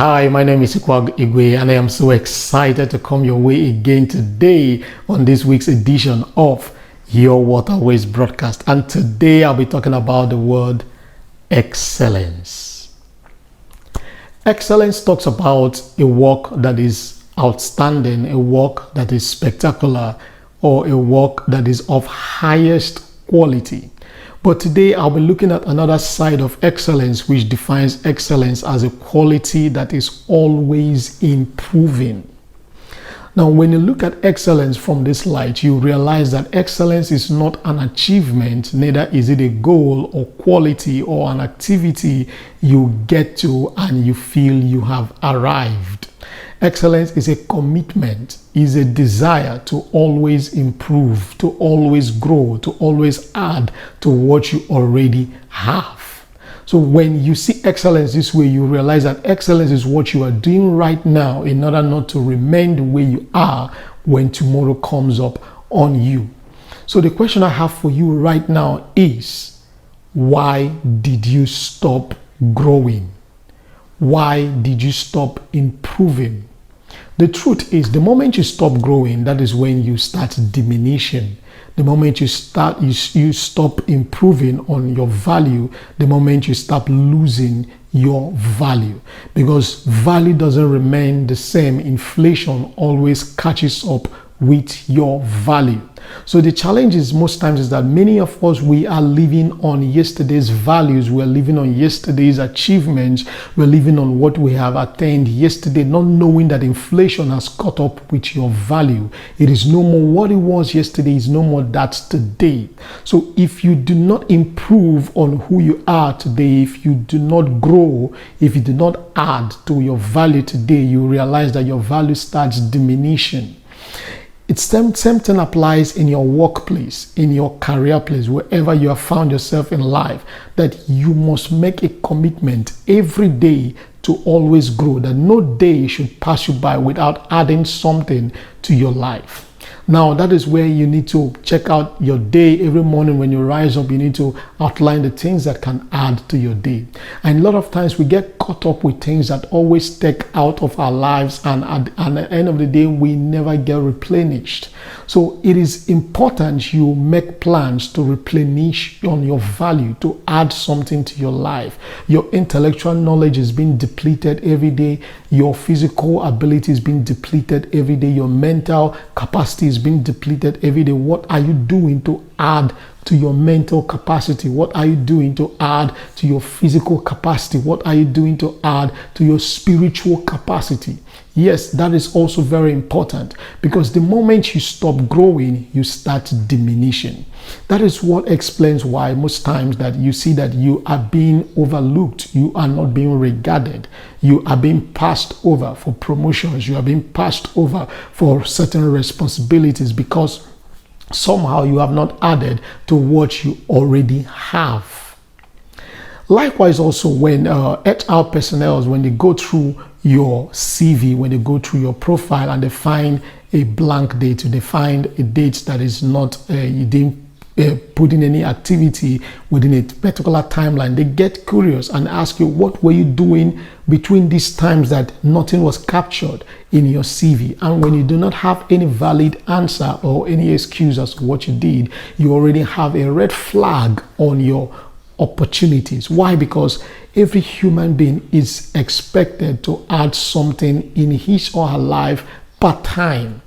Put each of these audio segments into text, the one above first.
Hi, my name is Ikwuagwu Igwe, and I am so excited to come your way again today on this week's edition of Your Waterways broadcast. And today I'll be talking about the word excellence. Excellence talks about a work that is outstanding, a work that is spectacular, or a work that is of highest quality. But today I'll be looking at another side of excellence, which defines excellence as a quality that is always improving. Now, when you look at excellence from this light, you realize that excellence is not an achievement, neither is it a goal or quality or an activity you get to and you feel you have arrived. Excellence is a commitment, is a desire to always improve, to always grow, to always add to what you already have. So when you see excellence this way, you realize that excellence is what you are doing right now in order not to remain the way you are when tomorrow comes up on you. So the question I have for you right now is, why did you stop growing? Why did you stop improving? The truth is, the moment you stop growing, that is when you start diminishing. The moment you stop improving on your value, the moment you stop losing your value. Because value doesn't remain the same. Inflation always catches up with your value. So the challenge is most times is that many of us, we are living on yesterday's values. We're living on yesterday's achievements. We're living on what we have attained yesterday, not knowing that inflation has caught up with your value. It is no more what it was yesterday, is no more that today. So if you do not improve on who you are today, if you do not grow, if you do not add to your value today, you realize that your value starts diminishing. It's same thing applies in your workplace, in your career place, wherever you have found yourself in life, that you must make a commitment every day to always grow, that no day should pass you by without adding something to your life. Now, that is where you need to check out your day. Every morning when you rise up, you need to outline the things that can add to your day. And a lot of times we get caught up with things that always take out of our lives, and at the end of the day, we never get replenished. So it is important you make plans to replenish on your value, to add something to your life. Your intellectual knowledge is being depleted every day. Your physical ability is being depleted every day. Your mental capacity is being depleted every day. What are you doing to add to your mental capacity? What are you doing to add to your physical capacity? What are you doing to add to your spiritual capacity? Yes, that is also very important, because the moment you stop growing, you start diminishing. That is what explains why most times that you see that you are being overlooked, you are not being regarded, you are being passed over for promotions, you are being passed over for certain responsibilities, because somehow you have not added to what you already have. Likewise, also when HR personnel, when they go through your CV, when they go through your profile and they find a blank date, they find a date that is not, you didn't put in any activity within a particular timeline, they get curious and ask you, what were you doing between these times that nothing was captured in your CV? And when you do not have any valid answer or any excuse as to what you did, you already have a red flag on your opportunities. Why? Because every human being is expected to add something in his or her life part time.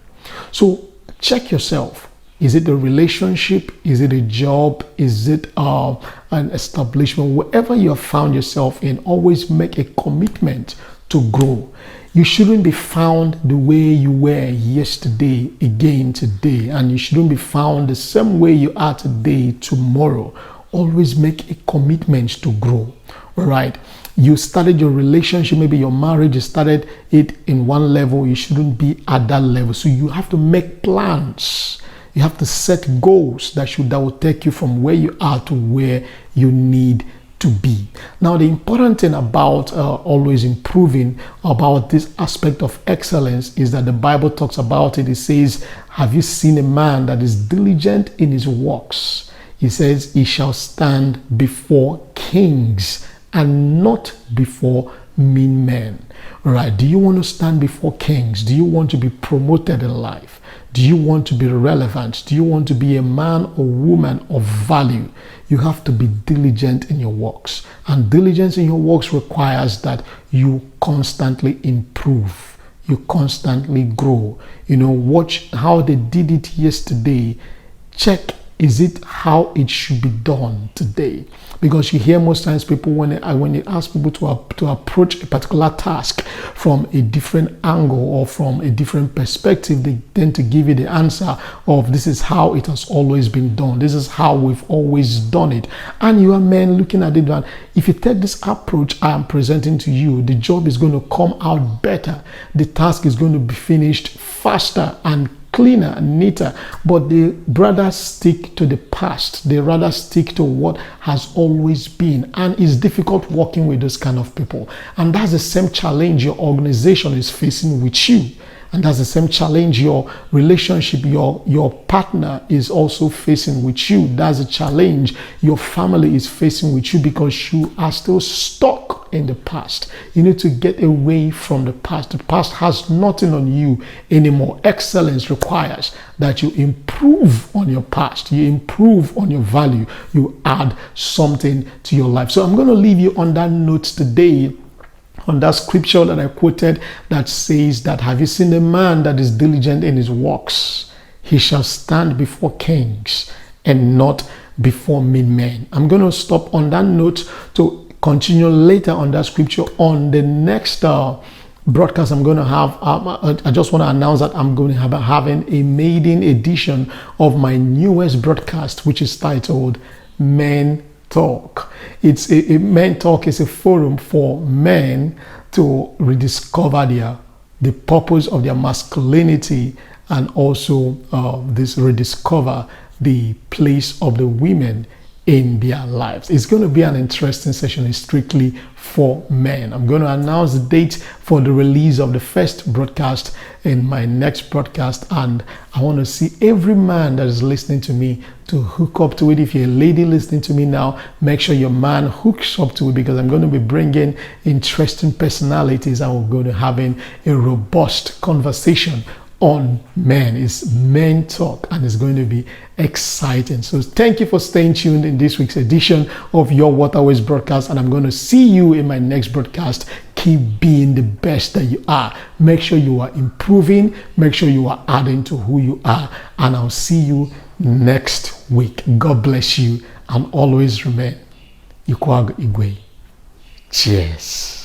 So check yourself. Is it a relationship? Is it a job? Is it an establishment? Wherever you have found yourself in, always make a commitment to grow. You shouldn't be found the way you were yesterday again today, and you shouldn't be found the same way you are today tomorrow. Always make a commitment to grow. All right. You started your relationship, maybe your marriage, you started it in one level. You shouldn't be at that level. So you have to make plans. You have to set goals that will take you from where you are to where you need to be. Now, the important thing about always improving, about this aspect of excellence, is that the Bible talks about it. It says, have you seen a man that is diligent in his works? He says, he shall stand before kings and not before mean men? Right? Do you want to stand before kings? Do you want to be promoted in life? Do you want to be relevant? Do you want to be a man or woman of value? You have to be diligent in your works. And diligence in your works requires that you constantly improve. You constantly grow. Watch how they did it yesterday. Check, is it how it should be done today? Because you hear most times people, when you ask people to approach a particular task from a different angle or from a different perspective, they tend to give you the answer of, this is how it has always been done. This is how we've always done it. And you are men looking at it, and if you take this approach I am presenting to you, the job is going to come out better. The task is going to be finished faster and cleaner and neater. But they rather stick to the past. They rather stick to what has always been. And it's difficult working with those kind of people. And that's the same challenge your organization is facing with you. And that's the same challenge your relationship, your partner is also facing with you. That's a challenge your family is facing with you, because you are still stuck in the past. You need to get away from the past. The past has nothing on you anymore. Excellence requires that you improve on your past. You improve on your value. You add something to your life. So I'm going to leave you on that note today, on that scripture that I quoted that says that, have you seen a man that is diligent in his works? He shall stand before kings and not before mean men. I'm going to stop on that note to continue later on that scripture. On the next broadcast I'm going to have, I just want to announce that I'm going to have having a maiden edition of my newest broadcast, which is titled Men Talk. It's a Men Talk is a forum for men to rediscover the purpose of their masculinity, and also rediscover the place of the women in their lives. It's going to be an interesting session. It's strictly for men. I'm going to announce the date for the release of the first broadcast in my next broadcast, and I want to see every man that is listening to me to hook up to it. If you're a lady listening to me now, make sure your man hooks up to it, because I'm going to be bringing interesting personalities, and we're going to having a robust conversation on men. It's Men Talk, and it's going to be exciting. So thank you for staying tuned in this week's edition of Your Waterways broadcast, and I'm going to see you in my next broadcast. Keep being the best that you are. Make sure you are improving. Make sure you are adding to who you are, and I'll see you next week. God bless you, and always remain Ikwuagwu Igwe. Cheers.